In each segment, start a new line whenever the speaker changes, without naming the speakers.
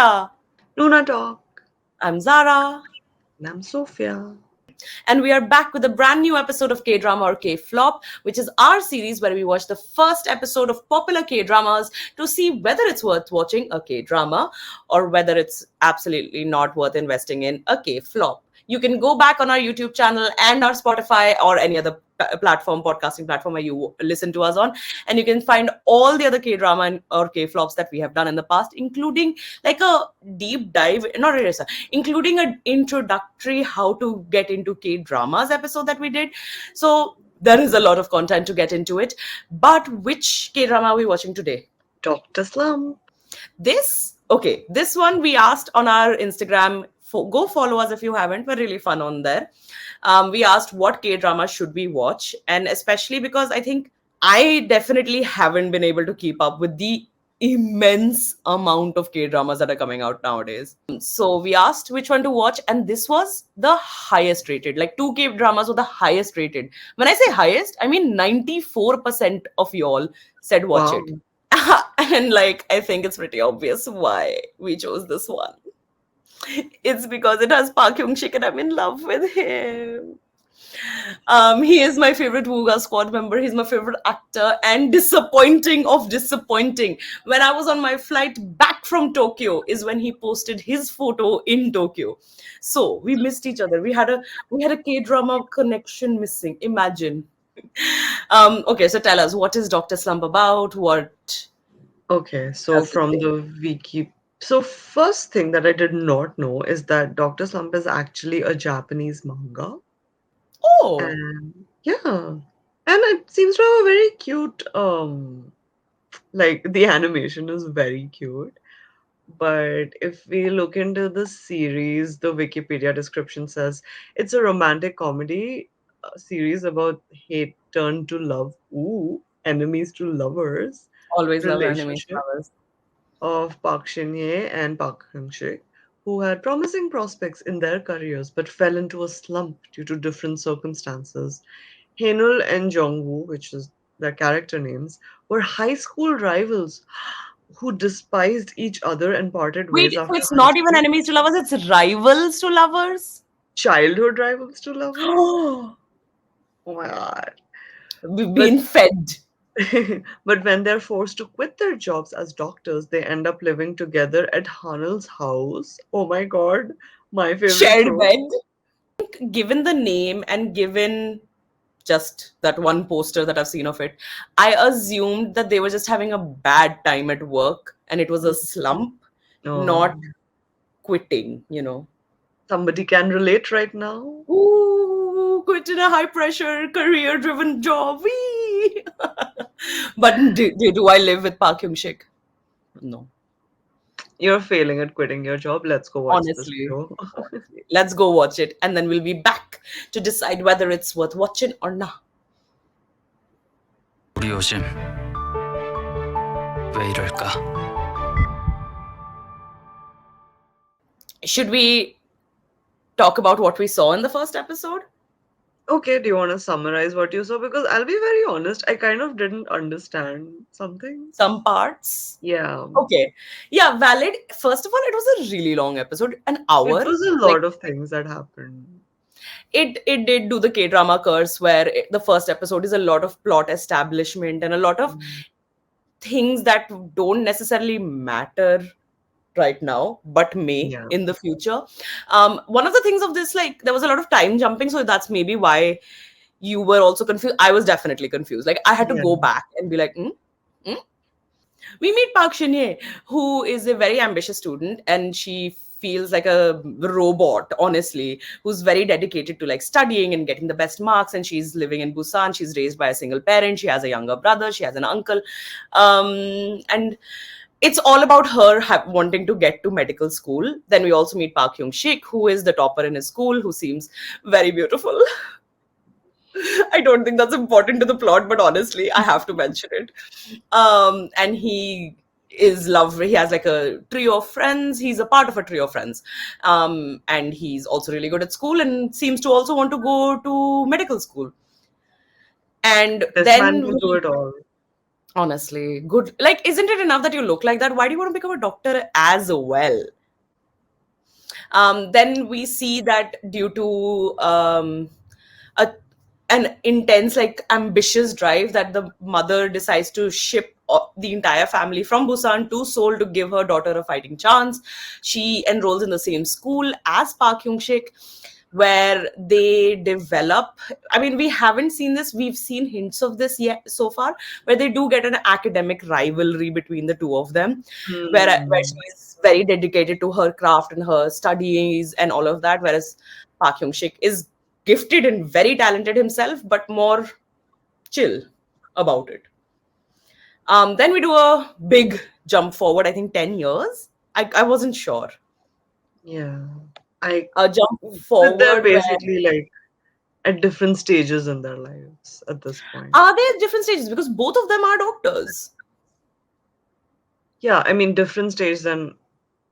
Sophia.
NoonaTalk.
I'm Zara.
And I'm Sophia.
And we are back with a brand new episode of Kdrama or Kflop, which is our series where we watch the first episode of popular K-dramas to see whether it's worth watching a K-drama or whether it's absolutely not worth investing in a K-flop. You can go back on our YouTube channel and our Spotify or any other podcasting platform where you listen to us on, and you can find all the other K-drama or K-flops that we have done in the past, including like a deep dive, not really, including an introductory how to get into K-dramas episode that we did. So there is a lot of content to get into it. But which K-drama are we watching today?
Doctor Slump.
This one we asked on our Instagram. Go follow us if you haven't. We're really fun on there. We asked what K-drama should we watch, and especially because I think I definitely haven't been able to keep up with the immense amount of K-dramas that are coming out nowadays. So we asked which one to watch, and this was the highest rated. Like, 2 K-dramas were the highest rated. When I say highest, I mean 94% of y'all said watch
Wow.
it. And like, I think it's pretty obvious why we chose this one. It's because it has Park Hyung-sik and I'm in love with him. He is my favorite Wooga squad member. He's my favorite actor, and disappointing of disappointing. When I was on my flight back from Tokyo is when he posted his photo in Tokyo. So we missed each other. We had a K-drama connection missing. Imagine. Okay, so tell us, what is Doctor Slump about? What
Okay, so
does it
from
say?
the wiki. So, first thing that I did not know is that Doctor Slump is actually a Japanese manga.
Oh,
And yeah. And it seems to have a very cute, like the animation is very cute. But if we look into the series, the Wikipedia description says it's a romantic comedy series about hate turned to love. Ooh, enemies to lovers
always love anime
relationship
flowers.
of Park Shin-hye and Park Hyung-sik, who had promising prospects in their careers but fell into a slump due to different circumstances. Haenul and Jongwoo, which is their character names, were high school rivals who despised each other and parted
Wait,
ways
so
after
it's
high
not even
school.
enemies to lovers, it's rivals to lovers?
Childhood rivals to lovers? Oh my god.
We've
But
been fed.
but when they're forced to quit their jobs as doctors, they end up living together at Hanel's house. Oh my god, my favorite
Shared
trope.
bed. Given the name and given just that one poster that I've seen of it, I assumed that they were just having a bad time at work and it was a slump, not
Oh,
quitting.
somebody can relate right now.
Ooh, quit in a high pressure, career driven job. Whee! But do I live with Park Hyung Sik? No.
You're failing at quitting your job. Let's go watch this
Honestly,
show.
honestly. Let's go watch it and then we'll be back to decide whether it's worth watching or not.
우리 요즘 왜 이럴까?
Should we talk about what we saw in the first episode?
Okay, do you want to summarize what you saw? Because I'll be very honest, I kind of didn't understand some things.
Some parts.
Yeah,
Okay. Yeah, valid. First of all, it was a really long episode, an
it
hour.
was a
Like,
lot of things that happened.
it did do the K-drama curse where the first episode is a lot of plot establishment and a lot of
Mm.
things that don't necessarily matter right now but may
Yeah,
in the future. One of the things of this, like, there was a lot of time jumping, so that's maybe why you were also confused. I was definitely confused. Like, I had to
yeah.
go back and be like, hmm? We meet Park Shin-hye, who is a very ambitious student, and she feels like a robot, honestly, who's very dedicated to like studying and getting the best marks. And she's living in Busan. She's raised by a single parent. She has a younger brother. She has an uncle, and it's all about her wanting to get to medical school. Then we also meet Park Hyung Sik, who is the topper in his school, who seems very beautiful. I don't think that's important to the plot, but honestly, I have to mention it. And he is lovely. He has like a trio of friends. He's a part of a trio of friends. And he's also really good at school and seems to also want to go to medical school. And
This man
then
can do it all.
honestly, good. Like, isn't it enough that you look like that? Why do you want to become a doctor as well? Then we see that due to a an intense, like ambitious drive, that the mother decides to ship the entire family from Busan to Seoul to give her daughter a fighting chance. She enrolls in the same school as Park Hyung Sik, where they develop. I mean, we haven't seen this, we've seen hints of this yet so far, where they do get an academic rivalry between the two of them, where
Hmm.
she is very dedicated to her craft and her studies and all of that, whereas Park Hyung Sik is gifted and very talented himself, but more chill about it. Then we do a big jump forward, I think 10 years. I wasn't sure.
Yeah. I
A jump
But they're
forward where
basically like at different stages in their lives at this point.
are they at different stages because both of them are doctors.
Yeah, I mean different stage than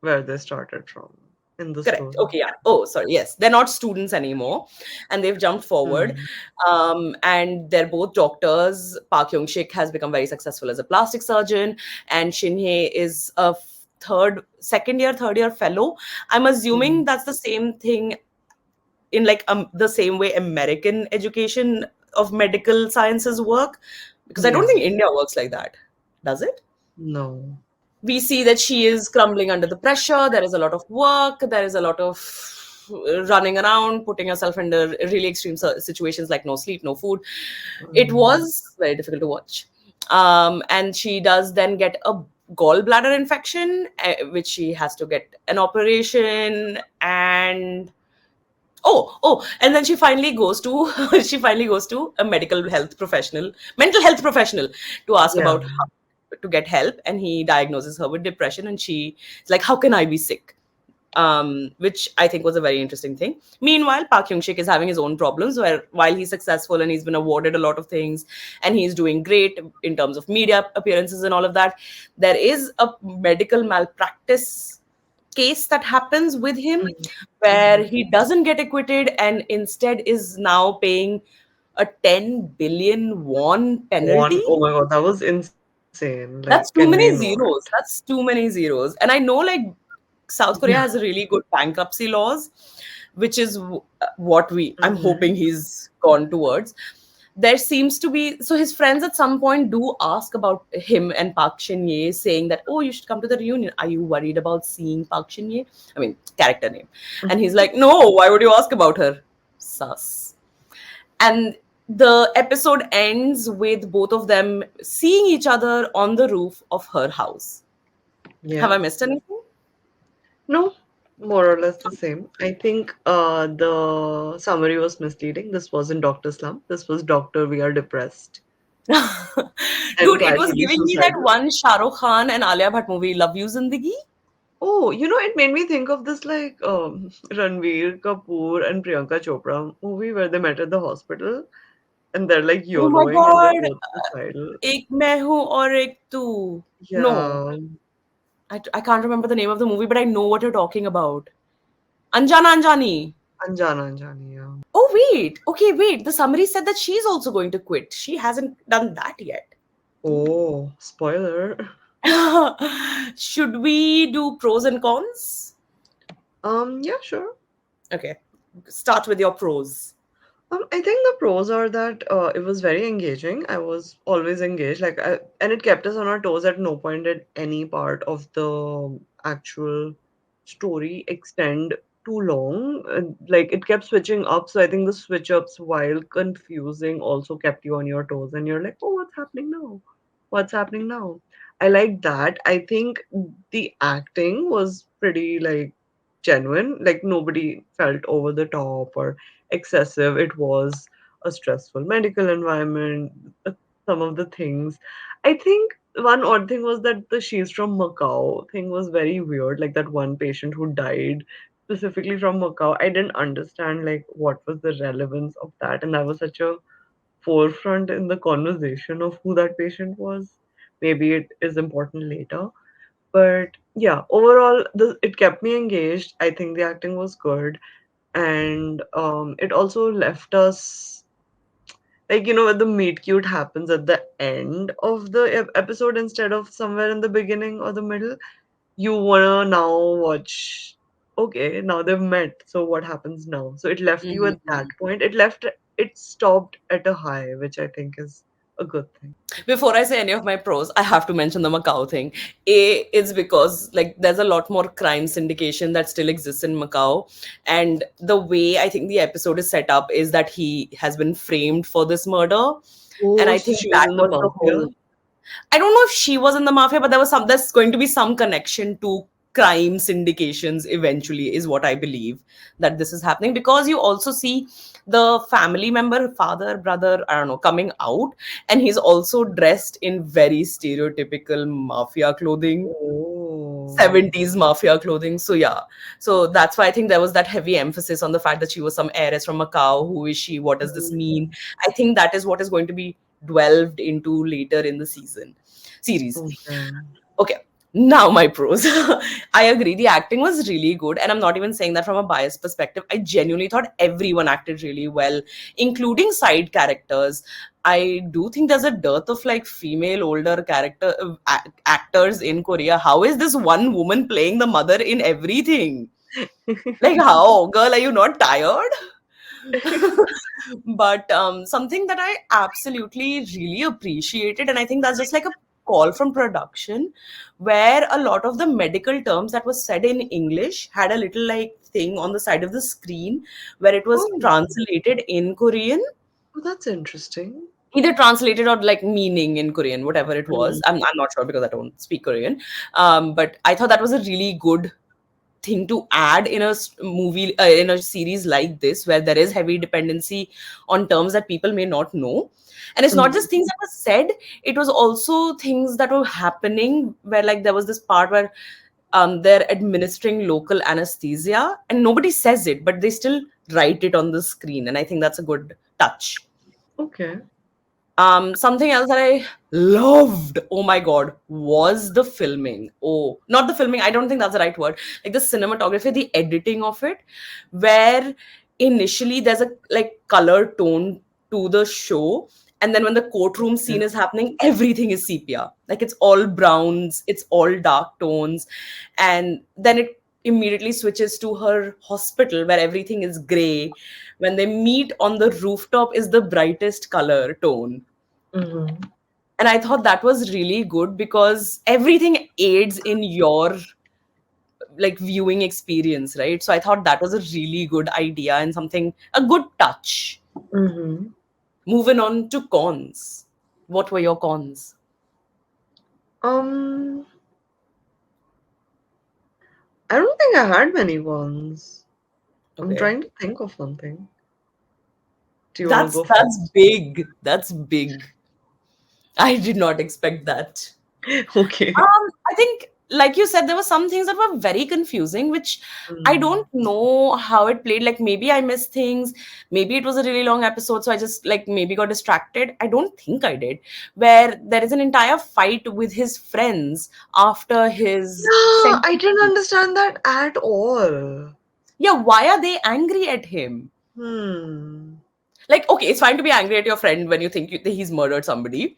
where they started from in the
Correct.
story.
Okay, yeah. Oh, sorry. Yes, they're not students anymore, and they've jumped forward.
Hmm.
And they're both doctors. Park Hyung Sik has become very successful as a plastic surgeon, and Shin Hye is a third year fellow. I'm
Hmm.
assuming that's the same thing in like the same way American education of medical sciences work, because I don't
Yeah.
think India works like that. Does it?
No.
We see that she is crumbling under the pressure. There is a lot of work. There is a lot of running around, putting herself under really extreme situations like no sleep, no food. It
Hmm.
was very difficult to watch. And she does then get a gallbladder infection, which she has to get an operation. And and then she finally goes to she finally goes to a mental health professional, to ask
Yeah.
about how to get help, and he diagnoses her with depression, and she's like, how can I be sick? Which I think was a very interesting thing. Meanwhile, Park Hyung Sik is having his own problems, where while he's successful and he's been awarded a lot of things and he's doing great in terms of media appearances and all of that, there is a medical malpractice case that happens with him,
Hmm.
where
Hmm.
he doesn't get acquitted and instead is now paying a 10 billion won
One.
penalty.
Oh my God, that was insane. Like, can
That's
we
too
not?
many zeros. That's too many zeros. And I know, like, South Korea
Yeah.
has really good bankruptcy laws, which is what I'm
Hmm.
hoping he's gone towards. There seems to be, so his friends at some point do ask about him and Park Shin Ye, saying that, oh, you should come to the reunion. Are you worried about seeing Park Shin Ye? I mean, character name. And he's like, no, why would you ask about her? Sus. And the episode ends with both of them seeing each other on the roof of her house. Have
Yeah.
I missed anything?
No, more or less the same. I think the summary was misleading. This wasn't Doctor Slump. This was Doctor We Are Depressed and
Dude, it was
slightly
giving me that
suicidal.
one Shah Rukh Khan and Alia Bhatt movie, Love You Zindagi.
Oh, it made me think of this like Ranveer Kapoor and Priyanka Chopra movie where they met at the hospital and they're like
Oh my
YOLOing and they're
god,
both suicidal.
एक मैं हूँ और एक तू. No,
Yeah,
I can't remember the name of the movie, but I know what you're talking about. Anjana Anjani.
Anjana Anjani, yeah.
Oh, wait. Okay, wait. The summary said that she's also going to quit. She hasn't done that yet.
Oh, spoiler.
Should we do pros and cons?
Yeah, sure.
Okay. Start with your pros.
I think the pros are that it was very engaging. I was always engaged, and it kept us on our toes. At no point did any part of the actual story extend too long. Like it kept switching up. So I think the switch ups, while confusing, also kept you on your toes, and you're like, "Oh, what's happening now? What's happening now?" I like that. I think the acting was pretty like genuine. Like nobody felt over the top or excessive. It was a stressful medical environment. Some of the things. I think one odd thing was that the she's from Macau thing was very weird. Like that one patient who died specifically from Macau. I didn't understand like what was the relevance of that, and that was such a forefront in the conversation of who that patient was. Maybe it is important later. But yeah, overall, it kept me engaged. I think the acting was good, and it also left us like when the meet cute happens at the end of the episode instead of somewhere in the beginning or the middle. You wanna now watch. Okay, now they've met. So what happens now? So it left you at that
Mhm.
point. It stopped at a high, which I think is a good thing.
Before I say any of my pros, I have to mention the Macau thing. A, it's because like there's a lot more crime syndication that still exists in Macau, and the way I think the episode is set up is that he has been framed for this murder, and
Oh,
I
so
think
she was
that
in the
was the
mafia?
whole. I don't know if she was in the mafia, but there's going to be some connection to crime syndications eventually, is what I believe that this is happening, because you also see the family member, father, brother, I don't know, coming out, and he's also dressed in very stereotypical mafia clothing.
Oh.
70s mafia clothing. So yeah. So that's why I think there was that heavy emphasis on the fact that she was some heiress from Macau. Who is she? What does this mean?
Mm,
I think that is what is going to be delved into later in the series.
okay.
Okay. Now my pros. I agree. The acting was really good, and I'm not even saying that from a biased perspective. I genuinely thought everyone acted really well, including side characters. I do think there's a dearth of like female older actors in Korea. How is this one woman playing the mother in everything? Like how, girl, are you not tired? But something that I absolutely really appreciated, and I think that's just like a call from production, where a lot of the medical terms that was said in English had a little like thing on the side of the screen where it was
Oh,
translated in Korean,
that's interesting.
either translated or like meaning in Korean, whatever it was.
Mm,
I'm not sure because I don't speak Korean. But I thought that was a really good thing to add in a movie, in a series like this, where there is heavy dependency on terms that people may not know. And it's not
mm,
just things that were said, it was also things that were happening, where like there was this part where they're administering local anesthesia and nobody says it, but they still write it on the screen, and I think that's a good touch.
okay.
Something else that I loved, oh my god, was the filming. Oh, not the filming, I don't think that's the right word. Like the cinematography, the editing of it, where initially there's a like color tone to the show, and then when the courtroom
Yeah.
scene is happening, everything is sepia. Like it's all browns, it's all dark tones, and then it immediately switches to her hospital where everything is gray. When they meet on the rooftop is the brightest color tone,
Mm-hmm.
and I thought that was really good because everything aids in your like viewing experience, right? So I thought that was a really good idea and something, a good touch.
Mm-hmm.
Moving on to cons, what were your cons?
Um, I don't think I had many ones. I'm
Okay,
trying to think of something. Do you want to
that's
go
that's
first?
big, that's big. I did not expect that.
Okay.
I think, like you said, there were some things that were very confusing, which I
Mm.
don't know how it played. Like maybe I missed things. Maybe it was a really long episode, so I just like maybe got distracted. I don't think I did. Where there is an entire fight with his friends after his
Yeah, I didn't
sentence.
understand that at all.
Yeah, why are they angry at him?
Hmm.
Like, okay, it's fine to be angry at your friend when you think he's murdered somebody.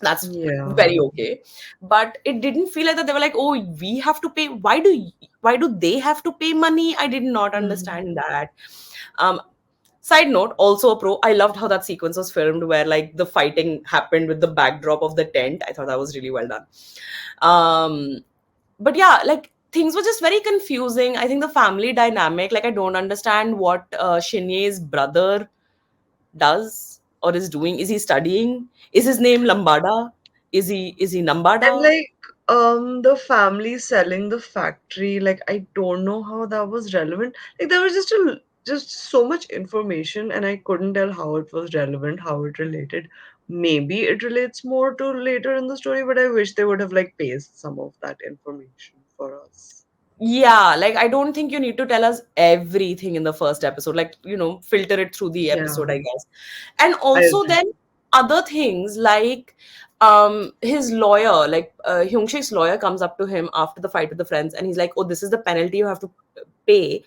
That's
Yeah.
very okay, but it didn't feel like that they were like, oh, we have to pay. Why do they have to pay money? I did not
Mm.
understand that. um Side note, also a pro, I loved how that sequence was filmed where like the fighting happened with the backdrop of the tent. I thought that was really well done. But yeah, like things were just very confusing. I think the family dynamic, like I don't understand what Shinye's brother does or is doing. Is he studying? Is his name Lambada? Is he
And
Nambada?
like the family selling the factory, like I don't know how that was relevant. Like there was just so much information and I couldn't tell how it was relevant, how it related. Maybe it relates more to later in the story, but I wish they would have like paced some of that information for us.
Yeah, like I don't think you need to tell us everything in the first episode. Like, filter it through the
Yeah,
episode, I guess. And
I
also
agree.
then other things like his lawyer, like Hyungshik's lawyer comes up to him after the fight with the friends and he's like, "Oh, this is the penalty you have to pay."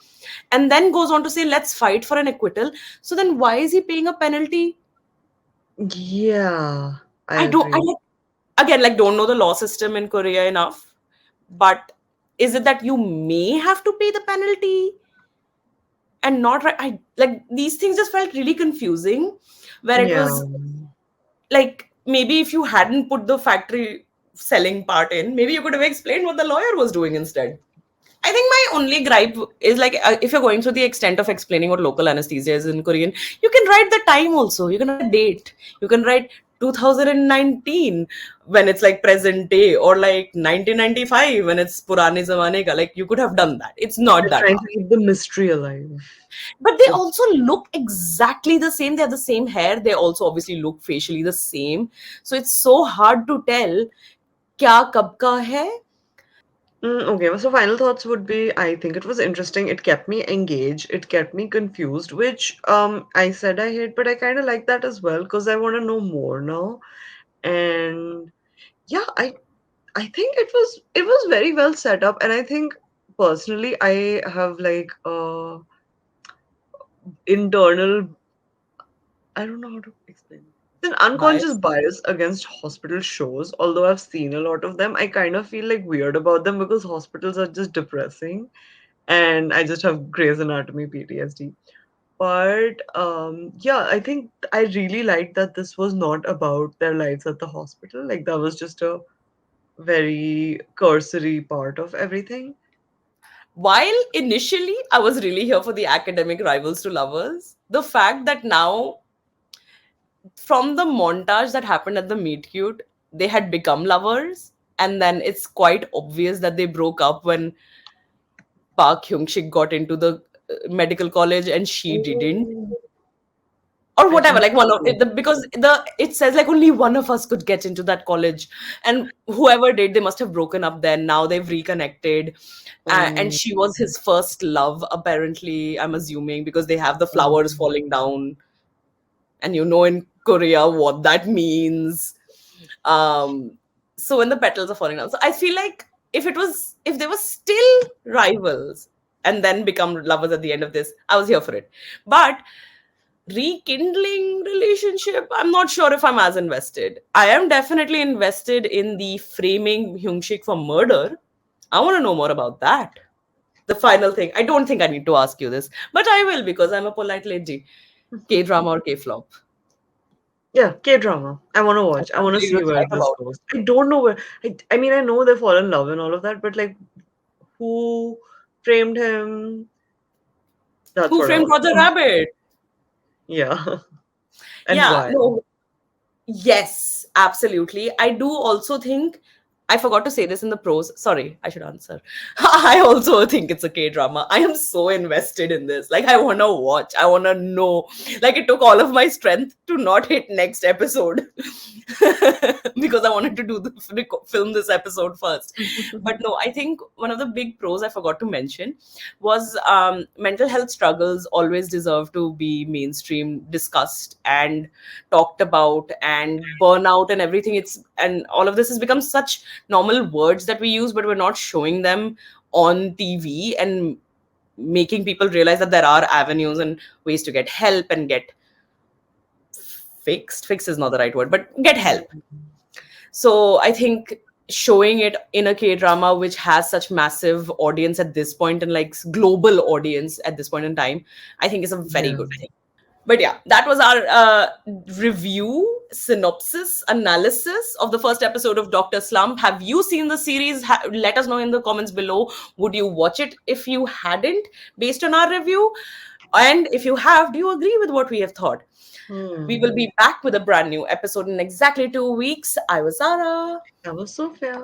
And then goes on to say, "Let's fight for an acquittal." So then why is he paying a penalty?
Yeah, I
I don't I
agree.
like again like don't know the law system in Korea enough, but Is it that you may have to pay the penalty and not right? I like these things just felt really confusing, where it
Yeah.
was like maybe if you hadn't put the factory selling part in, maybe you could have explained what the lawyer was doing instead. I think my only gripe is like if you're going through the extent of explaining what local anesthesia is in Korean, you can write the time also. You can write date. You can write 2019 when it's like present day, or like 1995 when it's Purane Zamane ka. Like you could have done that. It's not
They're
that
trying
hard.
to keep the mystery alive.
But they
But
also look exactly the same. They have the same hair. They also obviously look facially the same. So it's so hard to tell kya kab ka hai.
Okay, so final thoughts would be I think it was interesting. It kept me engaged. It kept me confused, which I said I hate, but I kind of like that as well because I want to know more now. And yeah, I think it was very well set up, and I think personally I have like internal, I don't know how to explain it. It's an unconscious
Bias.
bias against hospital shows. Although I've seen a lot of them, I kind of feel like weird about them because hospitals are just depressing, and I just have Grey's Anatomy PTSD. But yeah, I think I really liked that this was not about their lives at the hospital. Like that was just a very cursory part of everything.
While initially I was really here for the academic rivals to lovers, the fact that now, from the montage that happened at the meet cute, they had become lovers, and then it's quite obvious that they broke up when Park Hyung Sik got into the medical college and she didn't,
Oh,
or
I
whatever.
didn't
Like one of
know.
it, because the it says like only one of us could get into that college, and whoever did, they must have broken up. Then now they've reconnected, and
Um,
she was his first love, apparently. I'm assuming because they have the flowers
um,
falling down, and in Korea what that means. Um, so when the petals are falling down, so I feel like if they were still rivals and then become lovers at the end of this, I was here for it. But rekindling relationship, I'm not sure if I'm as invested. I am definitely invested in the framing Hyung-sik for murder. I want to know more about that. The final thing, I don't think I need to ask you this, but I will because I'm a polite lady. K-drama or K-flop?
yeah, K-drama. I want to
I
watch. I
can't
want to
believe you're
see where
excited
this
about
goes. I don't know where. I mean, I know they fall in love and all of that, but like, who framed him?
it.
That's
Who
what I
Framed
want to
Roger
know.
Rabbit?
Yeah, and
Yeah,
why?
no, yes, absolutely. I do also think, I forgot to say this in the pros. Sorry, I should answer. I also think it's a K drama. I am so invested in this. Like, I want to watch. I want to know. Like, it took all of my strength to not hit next episode because I wanted to film this episode first. But no, I think one of the big pros I forgot to mention was mental health struggles always deserve to be mainstream discussed and talked about, and burnout and everything. And all of this has become such normal words that we use, but we're not showing them on TV and making people realize that there are avenues and ways to get help and get fixed. Fix is not the right word, but get help. So I think showing it in a K drama which has such massive audience at this point, and like global audience at this point in time, I think is a very
Yeah.
good thing. But yeah, that was our review, synopsis, analysis of the first episode of Doctor Slump. Have you seen the series? Let us know in the comments below. Would you watch it if you hadn't, based on our review? And if you have, do you agree with what we have thought? We will
Hmm.
be back with a brand new episode in exactly 2 weeks. I was Zara.
That was so fair.